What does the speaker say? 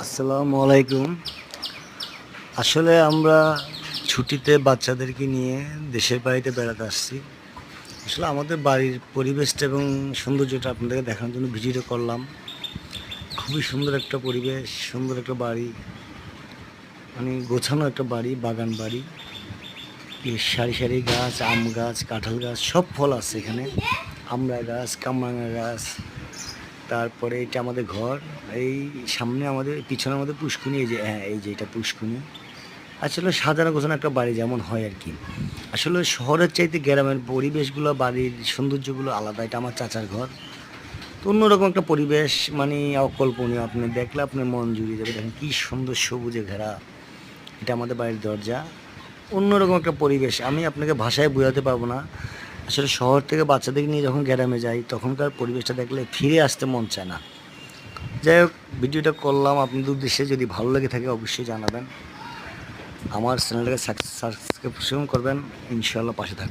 আসসালামু আলাইকুম। আসলে আমরা ছুটিতে বাচ্চাদেরকে নিয়ে দেশের বাড়িতে বেড়াতে আসছি। আসলে আমাদের বাড়ির পরিবেশটা এবং সৌন্দর্যটা আপনাদেরকে দেখানোর জন্য ভিডিওটা করলাম। খুবই সুন্দর একটা পরিবেশ, সুন্দর একটা বাড়ি, মানে গোছানো একটা বাড়ি, বাগান বাড়ি। সারি সারি গাছ, আম গাছ, কাঁঠাল গাছ, সব ফল আছে এখানে। আমড়া গাছ, কামরাঙা গাছ। তারপরে এটা আমাদের ঘর। এই সামনে আমাদের, পিছনে আমাদের পুষ্কুনি। এই যে, হ্যাঁ, এই যে এটা পুষ্কুনি। আসলে সাজানো গোছানো একটা বাড়ি যেমন হয় আর কি। আসলে শহরের চাইতে গ্রামের পরিবেশগুলো, বাড়ির সৌন্দর্যগুলো আলাদা। এটা আমার চাচার ঘর। তো অন্যরকম একটা পরিবেশ, মানে অকল্পনীয়। আপনি দেখলে আপনার মন জুড়িয়ে যাবে। দেখেন কি সুন্দর সবুজে ঘেরা। এটা আমাদের বাড়ির দরজা। অন্যরকম একটা পরিবেশ, আমি আপনাকে ভাষায় বোঝাতে পারবো না। আসলে শহর থেকে বাচ্চাদের নিয়ে যখন গ্রামে যাই, তখনকার পরিবেশটা দেখলে ফিরে আসতে মন চায় না। যাই হোক, ভিডিওটা করলাম আপনাদের উদ্দেশ্যে। যদি ভালো লেগে থাকে অবশ্যই জানাবেন। আমার চ্যানেলটাকে সাবস্ক্রিপশন করবেন, ইনশাআল্লাহ পাশে থাকবেন।